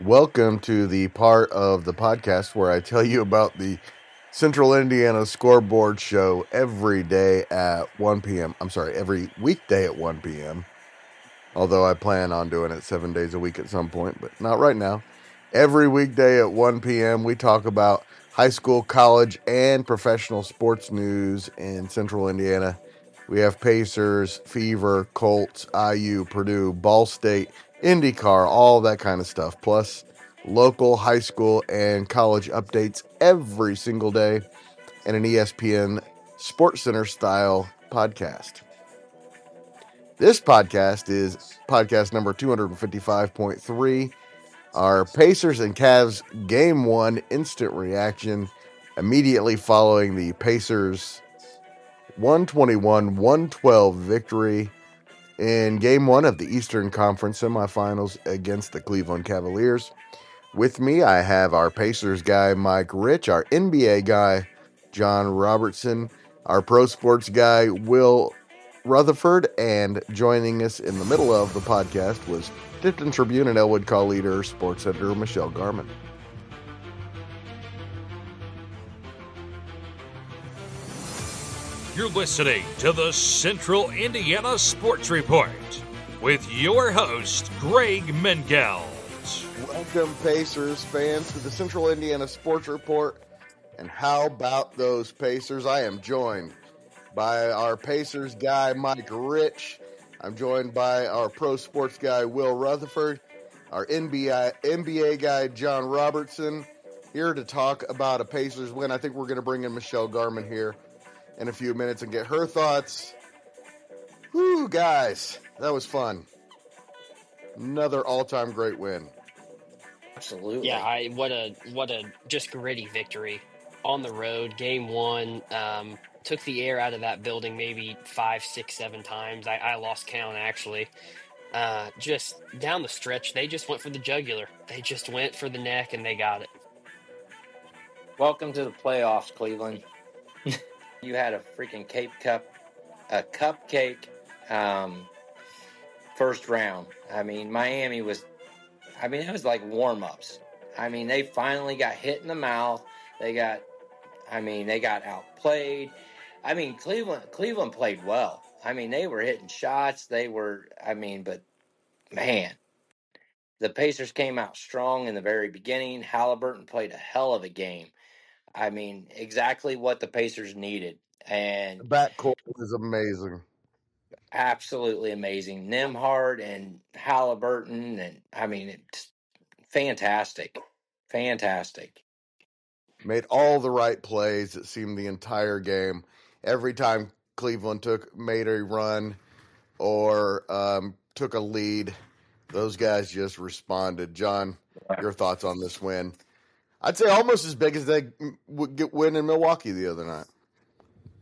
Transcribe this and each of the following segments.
Welcome to the part of the podcast where I tell you about the Central Indiana Scoreboard Show every day at 1 p.m. I'm sorry, every weekday at 1 p.m. Although I plan on doing it 7 days a week at some point, but not right now. Every weekday at 1 p.m., we talk about high school, college, and professional sports news in Central Indiana. We have Pacers, Fever, Colts, IU, Purdue, Ball State, IndyCar, all that kind of stuff. Plus, local high school and college updates every single day, and an ESPN Sports Center style podcast. This podcast is podcast number 255.3. Our Pacers and Cavs Game 1 instant reaction immediately following the Pacers 121-112 victory in Game 1 of the Eastern Conference semifinals against the Cleveland Cavaliers. With me, I have our Pacers guy, Mike Rich, our NBA guy, John Robertson, our pro sports guy, Will Rutherford, and joining us in the middle of the podcast was Tipton Tribune and Elwood Call leader, sports editor Michelle Garmon. You're listening to the Central Indiana Sports Report with your host, Greg Mengelt. Welcome, Pacers fans, to the Central Indiana Sports Report. And how about those Pacers? I am joined by our Pacers guy, Mike Rich. I'm joined by our pro sports guy, Will Rutherford, our NBA guy, John Robertson, here to talk about a Pacers win. I think we're going to bring in Michelle Garmon here in a few minutes and get her thoughts. Whew, guys, that was fun. Another all-time great win. Absolutely. Yeah, what a just gritty victory on the road. Game 1 took the air out of that building maybe 5, 6, 7 times. I lost count actually. Just down the stretch, they just went for the jugular. They just went for the neck and they got it. Welcome to the playoffs, Cleveland. You had a freaking cupcake first round. I mean, Miami was, it was like warm-ups. I mean, they finally got hit in the mouth. They got outplayed. I mean, Cleveland played well. I mean, they were hitting shots. But man, the Pacers came out strong in the very beginning. Halliburton played a hell of a game. I mean, exactly what the Pacers needed. And The backcourt was amazing. absolutely amazing. Nembhard and Halliburton, and it's fantastic. Fantastic. Made all the right plays, it seemed, the entire game. Every time Cleveland made a run or took a lead, those guys just responded. John, your thoughts on this win? I'd say almost as big as they win in Milwaukee the other night.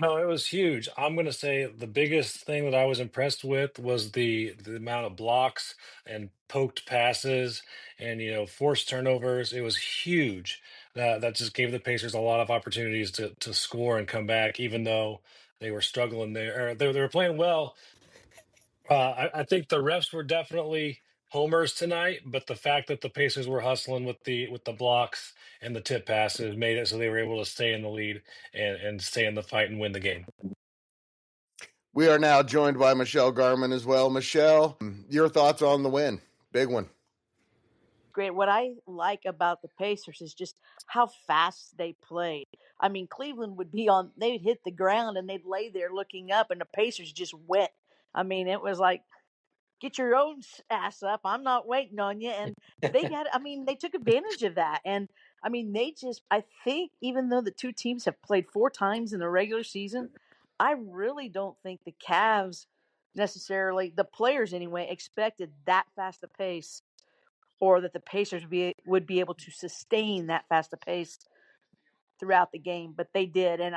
No, it was huge. I'm going to say the biggest thing that I was impressed with was the amount of blocks and poked passes and forced turnovers. It was huge. That just gave the Pacers a lot of opportunities to score and come back, even though they were struggling there. Or they were playing well. I think the refs were definitely homers tonight, but the fact that the Pacers were hustling with the blocks and the tip passes made it so they were able to stay in the lead and stay in the fight and win the game. We are now joined by Michelle Garmon as well. Michelle, your thoughts on the win? Big one. Great. What I like about the Pacers is just how fast they played. I mean, Cleveland they'd hit the ground and they'd lay there looking up, and the Pacers just went. I mean, it was like, get your own ass up. I'm not waiting on you. And they took advantage of that. And I think even though the two teams have played 4 times in the regular season, I really don't think the Cavs necessarily, the players anyway, expected that fast a pace, or that the Pacers would be able to sustain that fast a pace throughout the game. But they did. And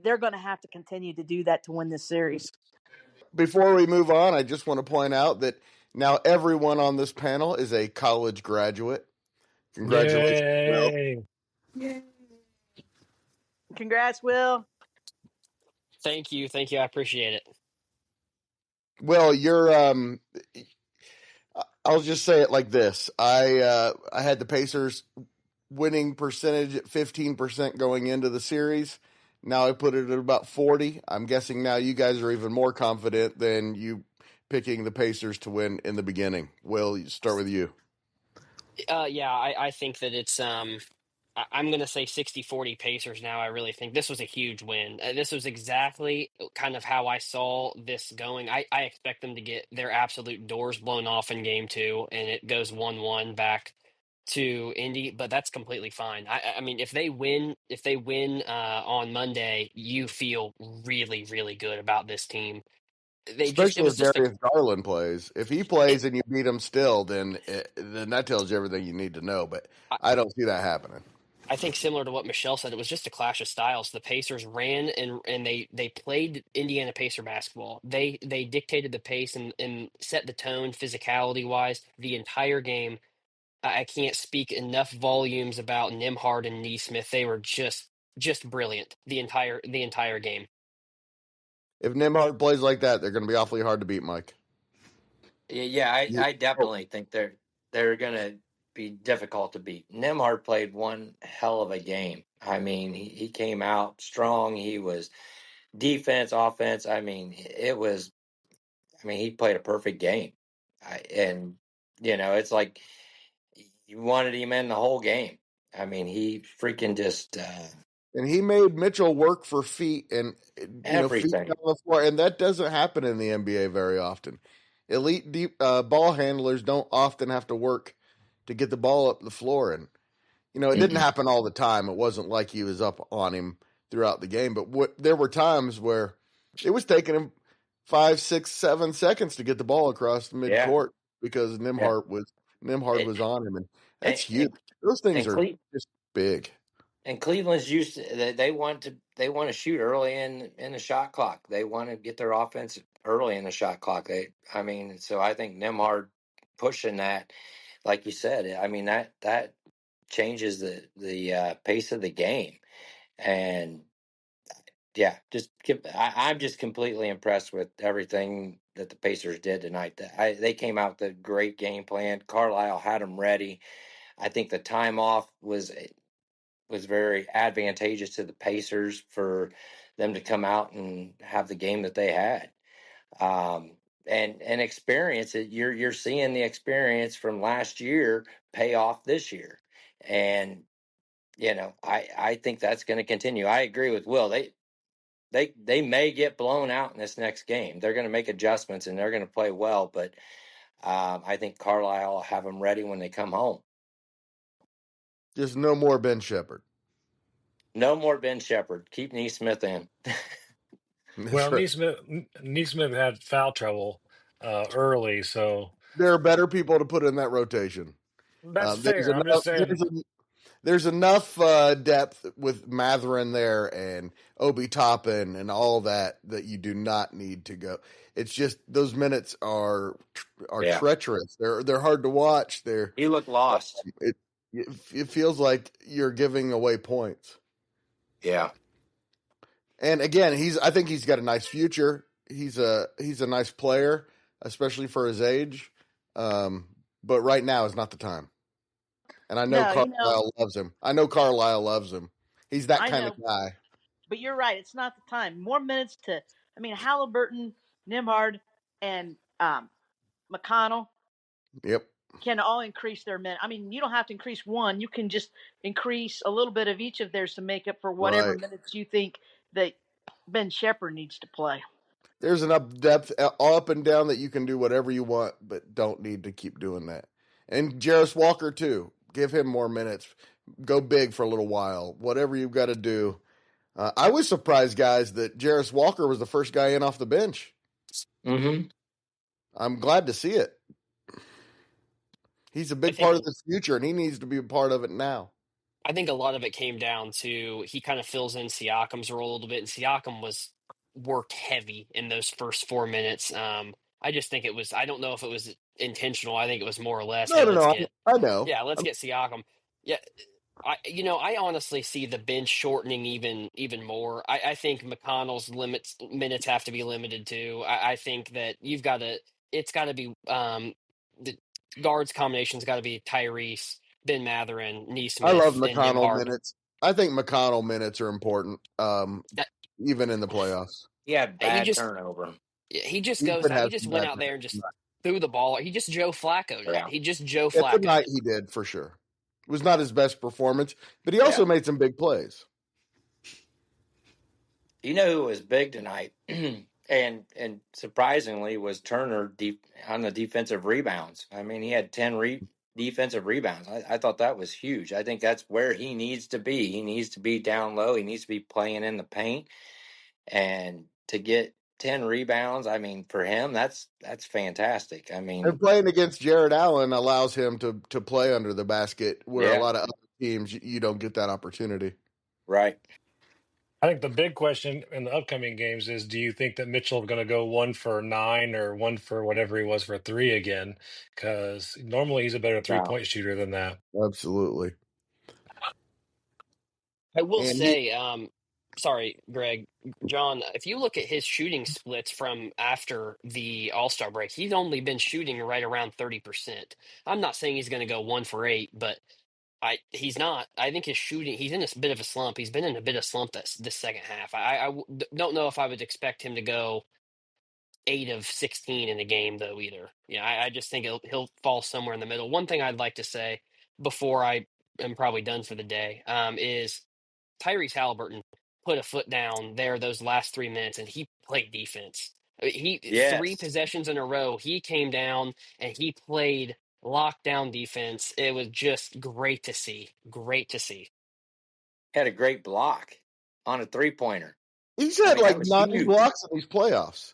they're going to have to continue to do that to win this series. Before we move on, I just want to point out that now everyone on this panel is a college graduate. Congratulations, Will. Yay! Congrats, Will. Thank you. I appreciate it. Well, you're I'll just say it like this: I had the Pacers winning percentage at 15% going into the series. Now I put it at about 40. I'm guessing now you guys are even more confident than you picking the Pacers to win in the beginning. Will, start with you. Yeah, I think that it's I'm going to say 60-40 Pacers now. I really think this was a huge win. This was exactly kind of how I saw this going. I expect them to get their absolute doors blown off in game two, and it goes 1-1 back to Indy, but that's completely fine. I mean, if they win on Monday, you feel really, really good about this team. It Especially was if just Darius Garland plays. If he it, plays and you beat him still, then that tells you everything you need to know. But I don't see that happening. I think similar to what Michelle said, it was just a clash of styles. The Pacers ran and they played Indiana Pacer basketball. They dictated the pace and set the tone physicality wise the entire game. I can't speak enough volumes about Nimhard and Neesmith. They were just brilliant the entire game. If Nimhard plays like that, they're going to be awfully hard to beat, Mike. Yeah, I definitely think they're going to be difficult to beat. Nemhard played one hell of a game. I mean, he came out strong. He was defense, offense. I mean, it was. I mean, he played a perfect game, and it's like you wanted him in the whole game. I mean, he freaking just And he made Mitchell work for feet and feet everything. on the floor, and that doesn't happen in the NBA very often. Elite deep ball handlers don't often have to work to get the ball up the floor, and it didn't Mm-mm. happen all the time. It wasn't like he was up on him throughout the game, but there were times where it was taking him 5, 6, 7 seconds to get the ball across the Yeah, midcourt because yeah, Nimhard and was on him, and that's and, huge. and, Those things and are just big. And Cleveland's used to, they want to shoot early in the shot clock. They want to get their offense early in the shot clock. I mean, so I think Nemhard pushing that, like you said, I mean that changes the pace of the game. And yeah, I'm just completely impressed with everything that the Pacers did tonight. They came out with a great game plan. Carlisle had them ready. I think the time off was very advantageous to the Pacers for them to come out and have the game that they had. And experience it. You're seeing the experience from last year pay off this year. And I think that's going to continue. I agree with Will. They may get blown out in this next game. They're going to make adjustments and they're going to play well, but I think Carlisle will have them ready when they come home. Just no more Ben Shepherd. No more Ben Shepherd. Keep Neesmith in. Well, That's right. Neesmith had foul trouble early, so There are better people to put in that rotation. that's There's fair. I'm just enough. saying. There's enough depth with Matherin there and Obi Toppin and all that you do not need to go. It's just those minutes are Yeah. treacherous. They're hard to watch. He looked lost. It feels like you're giving away points. Yeah. And again, I think he's got a nice future. He's a nice player, especially for his age. But right now is not the time. And I know No, Carlisle loves him. I know Carlisle loves him. He's that I kind of know, guy. but you're right. It's not the time. More minutes to. I mean, Halliburton, Nimhard, and McConnell Yep. can all increase their minute. I mean, you don't have to increase one. You can just increase a little bit of each of theirs to make up for whatever Right. minutes you think that Ben Shepherd needs to play. There's enough depth up and down that you can do whatever you want, but don't need to keep doing that. And Jarris Walker too. Give him more minutes. Go big for a little while. Whatever you've got to do. I was surprised, guys, that Jarris Walker was the first guy in off the bench. Mm-hmm. I'm glad to see it. He's a I big think part of the future, and he needs to be a part of it now. I think a lot of it came down to he kind of fills in Siakam's role a little bit, and Siakam was worked heavy in those first 4 minutes. I just think it was. I don't know if it was intentional. I think it was more or less. No, Hey, no, let's no. get I know. yeah, let's get Siakam. Yeah, I honestly see the bench shortening even more. I think McConnell's minutes have to be limited too. I think that you've got to. It's got to be guards combination's got to be Tyrese, Ben Matherin, I love Neesmith, and McConnell Nembhard. minutes. I think McConnell minutes are important, That, even in the playoffs. He had he bad just turnover. he just goes Ethan out. He has just some went bad out there and just minutes. threw the ball. He just Joe Flacco'd it. Yeah. He just Joe Yeah, Flacco'd tonight it. he did for sure. It was not his best performance, but he also Yeah. made some big plays. You know who was big tonight, and surprisingly was Turner on the defensive rebounds. I mean, he had 10 defensive rebounds. I thought that was huge. I think that's where he needs to be. He needs to be down low. He needs to be playing in the paint, and to get 10 rebounds. I mean, for him, that's fantastic. I And mean, playing against Jared Allen allows him to play under the basket, where a yeah, lot of other teams you don't get that opportunity. right. I think the big question in the upcoming games is, do you think that Mitchell is going to go 1 for 9 or 1 for whatever he was for 3 again? Because normally he's a better No, three-point shooter than that. Absolutely. I will And he say, sorry, Greg, John, if you look at his shooting splits from after the All-Star break, he's only been shooting right around 30%. I'm not saying he's going to go 1 for 8, but he's not. I think his shooting, he's in a bit of a slump. He's been in a bit of slump this second half. Don't know if I would expect him to go 8 of 16 in the game though either. Yeah, I just think he'll fall somewhere in the middle. One thing I'd like to say before I am probably done for the day is Tyrese Halliburton put a foot down there those last 3 minutes, and he played defense. He three yes, possessions in a row, he came down and he played lockdown defense. It was just great to see. Great to see. had a great block on a 3-pointer. he's I had mean, like that was 9 huge. blocks in these playoffs.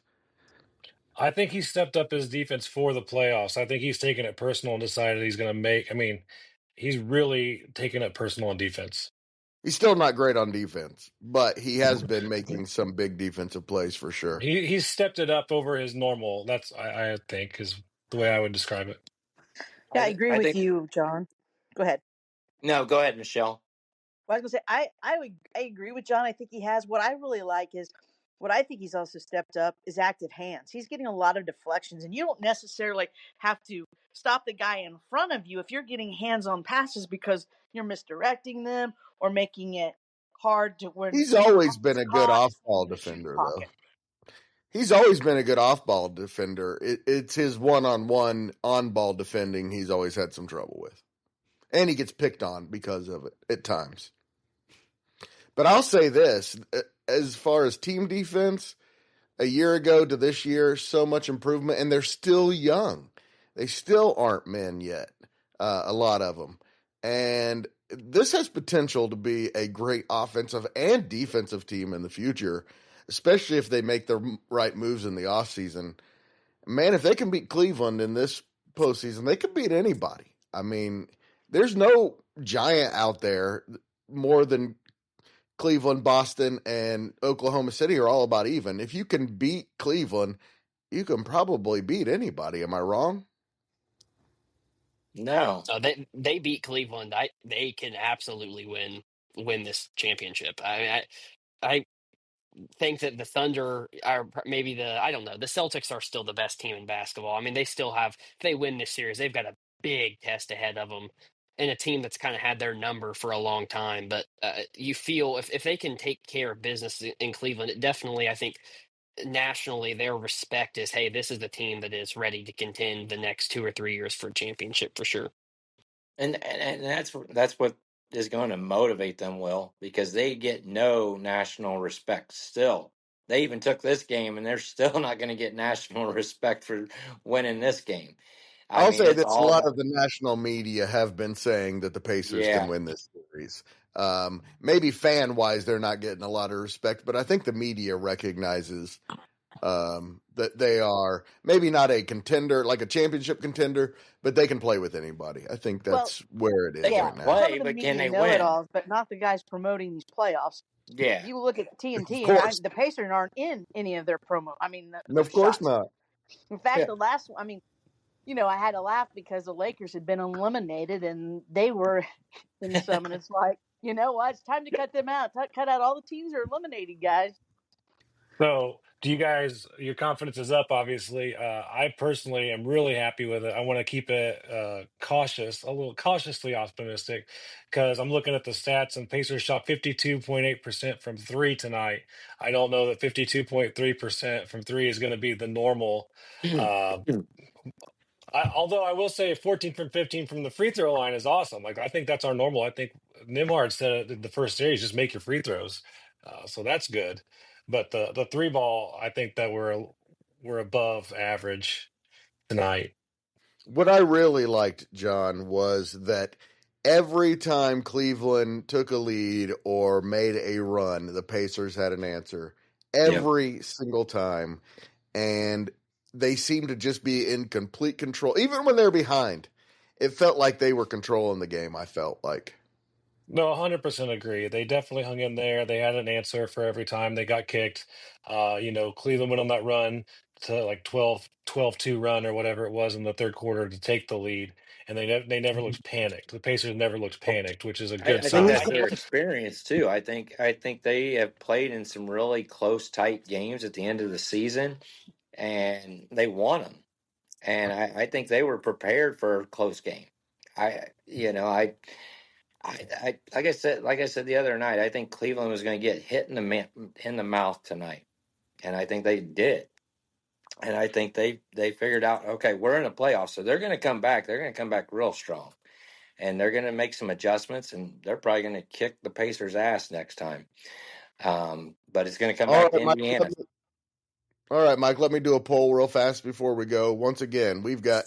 I think he stepped up his defense for the playoffs. I think he's taken it personal and decided he's going to make. I mean, he's really taken it personal on defense. He's still not great on defense, but he has been making some big defensive plays for sure. He's stepped it up over his normal. That's I think is the way I would describe it. Yeah, I agree I with think. you, John. Go ahead. No, go ahead, Michelle. Well, I was gonna say I agree with John. I think he has. What I really like is what I think he's also stepped up is active hands. He's getting a lot of deflections, and you don't necessarily have to stop the guy in front of you if you're getting hands on passes because you're misdirecting them or making it hard to when He's always been it's a good caught off-ball in the shoot defender, though. pocket. He's always been a good off-ball defender. It's his one-on-one on-ball defending he's always had some trouble with. And he gets picked on because of it at times. But I'll say this, as far as team defense, a year ago to this year, so much improvement, and they're still young. They still aren't men yet, a lot of them. And this has potential to be a great offensive and defensive team in the future, especially if they make the right moves in the offseason. Man, if they can beat Cleveland in this postseason, they could beat anybody. I mean, there's no giant out there more than Cleveland, Boston, and Oklahoma City are all about even. If you can beat Cleveland, you can probably beat anybody. Am I wrong? No, They beat Cleveland. They can absolutely win this championship. I think that the Thunder are maybe I don't know. The Celtics are still the best team in basketball. I mean, they still have, if they win this series, they've got a big test ahead of them and a team that's kind of had their number for a long time. But you feel if they can take care of business in Cleveland, it definitely, I think, nationally, their respect is, hey, this is the team that is ready to contend the next 2 or 3 years for a championship for sure. and that's what is going to motivate them, Will, because they get no national respect still. They even took this game, and they're still not going to get national respect for winning this game. I I'll mean, say it's this: a all lot about of the national media have been saying that the Pacers can yeah. win this series. Maybe fan-wise, they're not getting a lot of respect, but I think the media recognizes that they are maybe not a contender, like a championship contender, but they can play with anybody. I think Well, that's where it is They yeah, right can now. some play, of the but can media they know it win? all, but not the guys promoting these playoffs. Yeah, You look at Of TNT, and course, the Pacers aren't in any of their promo. I mean, and their of course shots. not. In fact, yeah. the last one, I mean, I had to laugh because the Lakers had been eliminated and they were in some, and it's like, you know what? It's time to cut them out. Cut out all the teams that are eliminated, guys. So, do you guys, your confidence is up, obviously. I personally am really happy with it. I want to keep it cautious, a little cautiously optimistic, because I'm looking at the stats and Pacers shot 52.8% from three tonight. I don't know that 52.3% from three is going to be the normal. Uh, although I will say 14 from 15 from the free throw line is awesome. Like, I think that's our normal. I think Nimhard said it in the first series, just make your free throws. So that's good. But the three ball, I think that we're above average tonight. What I really liked, John, was that every time Cleveland took a lead or made a run, the Pacers had an answer. Yep. Every single time. And they seemed to just be in complete control. Even when they were behind, it felt like they were controlling the game, I felt like. No, 100% agree. They definitely hung in there. They had an answer for every time they got kicked. Cleveland went on that run to like 12-2 run or whatever it was in the third quarter to take the lead, and they never looked panicked. The Pacers never looked panicked, which is a good I think Mhm. that's sign. their experience too. I think they have played in some really close, tight games at the end of the season, and they won them. And I think they were prepared for a close game. I you know I like I said the other night. I think Cleveland was going to get hit in the mouth tonight, and I think they did. And I think they figured out, okay, we're in a playoff, so they're going to come back. They're going to come back real strong, and they're going to make some adjustments, and they're probably going to kick the Pacers' ass next time. But it's going to come All back to right, Mike. Indiana. All right, Mike. Let me do a poll real fast before we go. Once again, we've got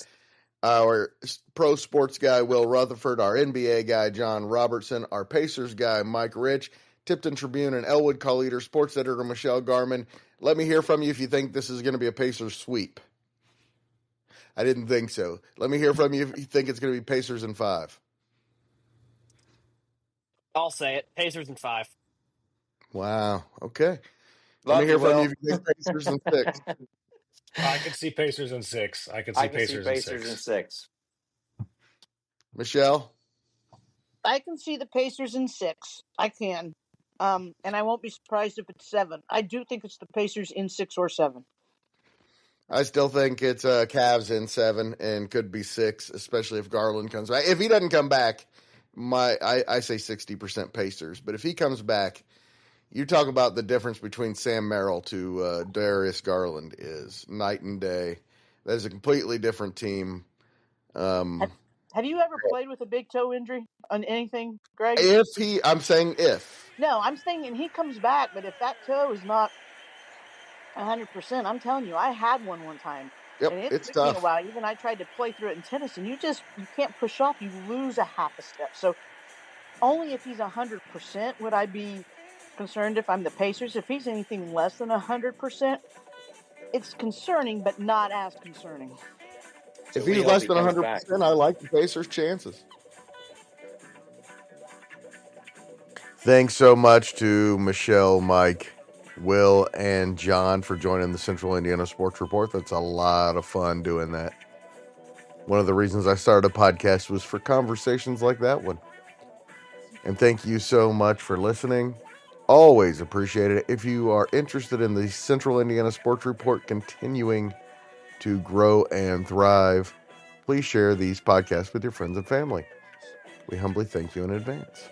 our pro sports guy, Will Rutherford, our NBA guy, John Robertson, our Pacers guy, Mike Rich, Tipton Tribune and Elwood Call Leader sports editor, Michelle Garmon. Let me hear from you if you think this is going to be a Pacers sweep. I didn't think so. Let me hear from you if you think it's going to be Pacers in 5. I'll say it. Pacers in 5. Wow. Okay. Let me Love hear you, from you Will. if you think Pacers in 6. I could see Pacers in six. I could I see can see Pacers in Pacers in six. 6. Michelle? I can see the Pacers in 6. I can. And I won't be surprised if it's 7. I do think it's the Pacers in 6 or 7. I still think it's Cavs in 7 and could be 6, especially if Garland comes back. If he doesn't come back, I say 60% Pacers. But if he comes back, you talk about the difference between Sam Merrill to Darius Garland is night and day. That is a completely different team. Have, Um, have you ever played with a big toe injury on anything, Greg? I'm saying if. No, I'm thinking he comes back, but if that toe is not 100%, I'm telling you, I had one time, Yep, and it it's took me a tough. while. Even I tried to play through it in tennis, and you can't push off. You lose a half a step. So only if he's 100% would I be concerned if I'm the Pacers. If he's anything less than 100%, it's concerning, but not as concerning. If So we he's hope less he than comes back. 100%, I like the Pacers' chances. Thanks so much to Michelle, Mike, Will, and John for joining the Central Indiana Sports Report. That's a lot of fun doing that. One of the reasons I started a podcast was for conversations like that one. And thank you so much for listening. Always appreciate it. If you are interested in the Central Indiana Sports Report continuing to grow and thrive, please share these podcasts with your friends and family. We humbly thank you in advance.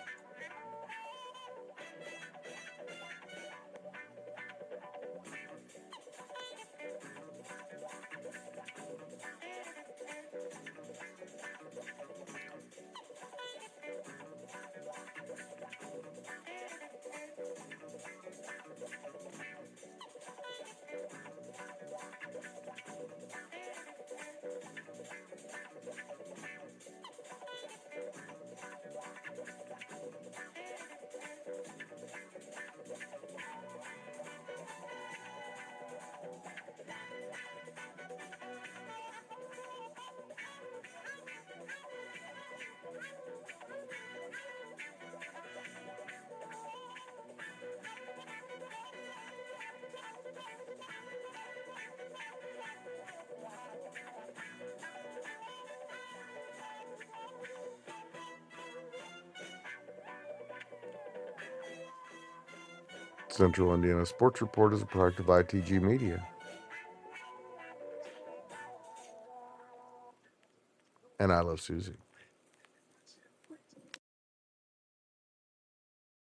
Central Indiana Sports Report is a product of ITG Media. And I love Susie.